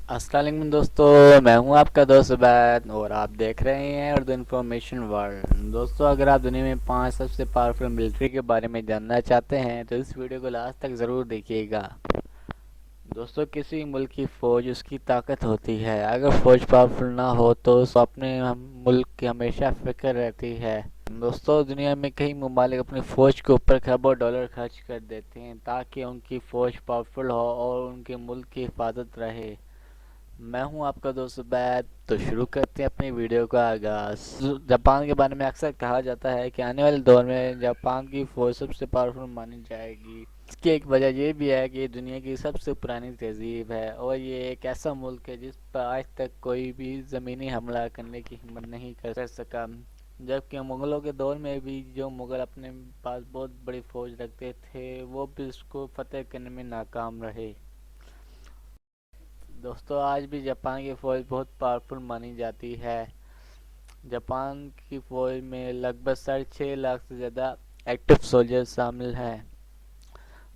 अस्सलाम वालेकुम दोस्तों, मैं हूं आपका दोस्त उबैद और आप देख रहे हैं उर्दू इन्फॉर्मेशन वर्ल्ड। दोस्तों, अगर आप दुनिया में 5 सबसे पावरफुल मिलिट्री के बारे में जानना चाहते हैं तो इस वीडियो को लास्ट तक ज़रूर देखिएगा। दोस्तों, किसी मुल्क की फ़ौज उसकी ताकत होती है। अगर फ़ौज पावरफुल ना हो तो अपने मुल्क की हमेशा फ़िक्र रहती है। दोस्तों, दुनिया में कई ममालिक अपनी फ़ौज के ऊपर खरबों डॉलर खर्च कर देते हैं ताकि उनकी फ़ौज पावरफुल हो और उनके मुल्क की हिफाजत रहे। मैं हूं आपका दोस्त उबैद। तो शुरू करते हैं अपनी वीडियो का आगाज। जापान के बारे में अक्सर कहा जाता है कि आने वाले दौर में जापान की फौज सबसे पावरफुल मानी जाएगी। इसकी एक वजह यह भी है कि ये दुनिया की सबसे पुरानी तहजीब है और ये एक ऐसा मुल्क है जिस पर आज तक कोई भी ज़मीनी हमला करने की हिम्मत नहीं कर सका। जबकि मुग़लों के दौर में भी जो मुग़ल अपने पास बहुत बड़ी फौज रखते थे वो भी उसको फतेह करने में नाकाम रहे। दोस्तों, आज भी जापान की फ़ौज बहुत पावरफुल मानी जाती है। जापान की फ़ौज में लगभग 6.5 लाख से ज़्यादा एक्टिव सोल्जर शामिल हैं।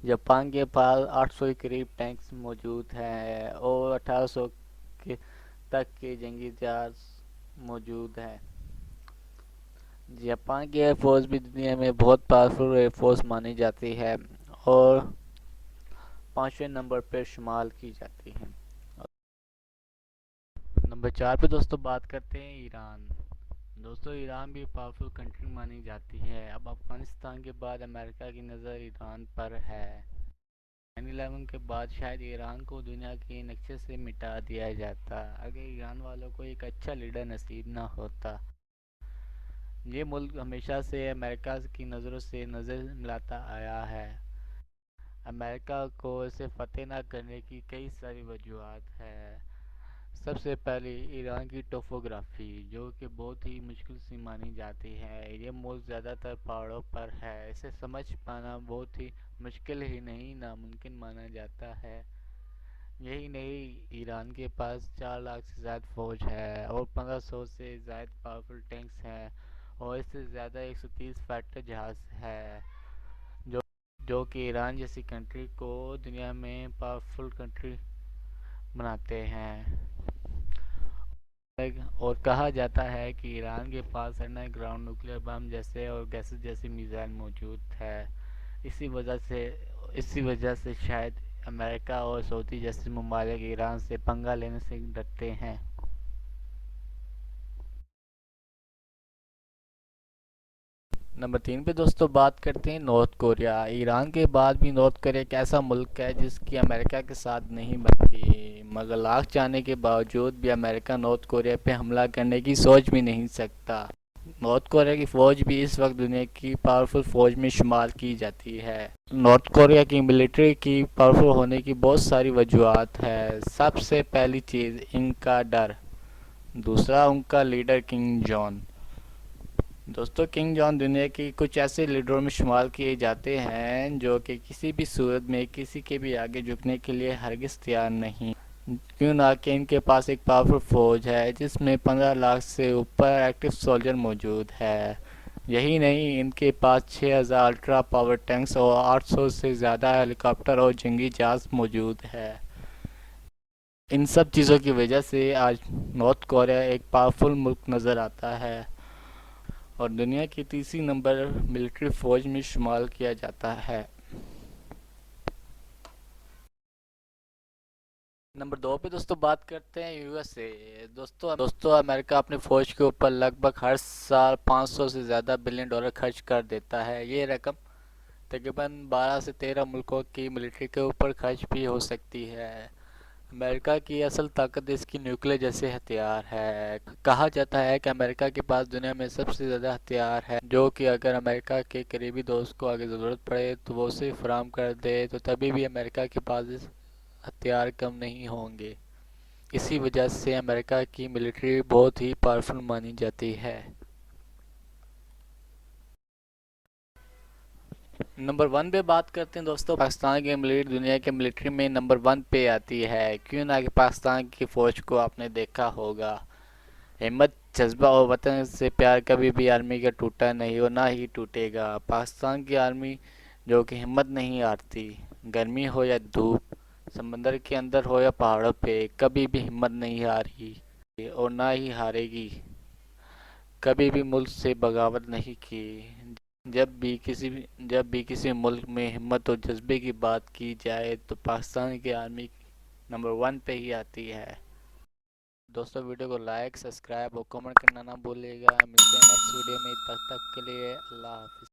जापान के पास 800 के करीब टैंक्स मौजूद हैं और 1800 के तक के जंगी जहाज मौजूद हैं। जापान की एयर फोर्स भी दुनिया में बहुत पावरफुल एयर फोर्स मानी जाती है और 5वें नंबर पर शुमार की जाती है। नंबर 4 पे दोस्तों बात करते हैं ईरान। दोस्तों, ईरान भी पावरफुल कंट्री मानी जाती है। अब अफगानिस्तान के बाद अमेरिका की नज़र ईरान पर है। 9/11 के बाद शायद ईरान को दुनिया के नक्शे से मिटा दिया जाता अगर ईरान वालों को एक अच्छा लीडर नसीब ना होता। ये मुल्क हमेशा से अमेरिका की नज़रों से नज़र मिलाता आया है। अमेरिका को इसे फतेह न करने की कई सारी वजूहत है। सबसे पहले ईरान की टोपोग्राफी, जो कि बहुत ही मुश्किल सी मानी जाती है। ये मुल्क ज़्यादातर पहाड़ों पर है। इसे समझ पाना बहुत ही मुश्किल ही नहीं नामुमकिन माना जाता है। यही नहीं, ईरान के पास 4 लाख से ज़्यादा फौज है और 1500 से ज़्यादा पावरफुल टैंक्स हैं और इससे ज़्यादा 130 फाइटर जहाज़ है जो जो कि ईरान जैसी कंट्री को दुनिया में पावरफुल कंट्री बनाते हैं। और कहा जाता है कि ईरान के पास अंडरग्राउंड न्यूक्लियर बम जैसे और गैसेस जैसी मिसाइल मौजूद है। इसी वजह से इसी वजह से शायद अमेरिका और सऊदी जैसे ममालिक ईरान से पंगा लेने से डरते हैं। नंबर 3 पे दोस्तों बात करते हैं नॉर्थ कोरिया। ईरान के बाद भी नॉर्थ कोरिया एक ऐसा मुल्क है जिसकी अमेरिका के साथ नहीं बनती, मगर लाख चाहने के बावजूद भी अमेरिका नॉर्थ कोरिया पे हमला करने की सोच भी नहीं सकता। नॉर्थ कोरिया की फ़ौज भी इस वक्त दुनिया की पावरफुल फ़ौज में शुमार की जाती है। नॉर्थ कोरिया की मिलिट्री की पावरफुल होने की बहुत सारी वजूहत है। सबसे पहली चीज़ इनका डर, दूसरा उनका लीडर किंग जॉन। दोस्तों, किंग जॉन दुनिया की कुछ ऐसे लीडरों में शुमार किए जाते हैं जो कि किसी भी सूरत में किसी के भी आगे झुकने के लिए हरगिज़ तैयार नहीं, क्यों ना कि इनके पास एक पावरफुल फौज है जिसमें 15 लाख से ऊपर एक्टिव सोल्जर मौजूद है। यही नहीं, इनके पास 6000 अल्ट्रा पावर टैंक्स और 800 से ज़्यादा हेलीकॉप्टर और जंगी जहाज मौजूद है। इन सब चीज़ों की वजह से आज नॉर्थ कोरिया एक पावरफुल मुल्क नज़र आता है और दुनिया की तीसरी नंबर मिलिट्री फौज में शुमार किया जाता है। नंबर 2 पे दोस्तों बात करते हैं यूएसए। दोस्तों, अमेरिका अपनी फौज के ऊपर लगभग हर साल 500 से ज़्यादा बिलियन डॉलर खर्च कर देता है। ये रकम तकरीबन 12 से 13 मुल्कों की मिलिट्री के ऊपर खर्च भी हो सकती है। अमेरिका की असल ताकत इसकी न्यूक्लियर जैसे हथियार है। कहा जाता है कि अमेरिका के पास दुनिया में सबसे ज़्यादा हथियार है, जो कि अगर अमेरिका के करीबी दोस्त को आगे ज़रूरत पड़े तो वो उसे फराहम कर दे तो तभी भी अमेरिका के पास हथियार कम नहीं होंगे। इसी वजह से अमेरिका की मिलिट्री बहुत ही पावरफुल मानी जाती है। नंबर 1 पे बात करते हैं दोस्तों। पाकिस्तान की मिलिट्री दुनिया के मिलिट्री में नंबर 1 पे आती है। क्यों ना कि पाकिस्तान की फ़ौज को आपने देखा होगा। हिम्मत, जज्बा और वतन से प्यार कभी भी आर्मी का टूटा नहीं और ना ही टूटेगा। पाकिस्तान की आर्मी जो कि हिम्मत नहीं हारती, गर्मी हो या धूप, سمندر کے اندر ہو یا پہاڑوں پہ، کبھی بھی ہمت نہیں ہاری اور نہ ہی ہارے گی، کبھی بھی ملک سے بغاوت نہیں کی۔ جب بھی کسی ملک میں ہمت اور جذبے کی بات کی جائے تو پاکستان کی آرمی نمبر 1 پہ ہی آتی ہے۔ دوستو ویڈیو کو لائک، سبسکرائب اور کمنٹ کرنا نہ بھولیے گا۔ ملتے ہیں نیکسٹ ویڈیو میں، تب تک کے لیے اللہ حافظ۔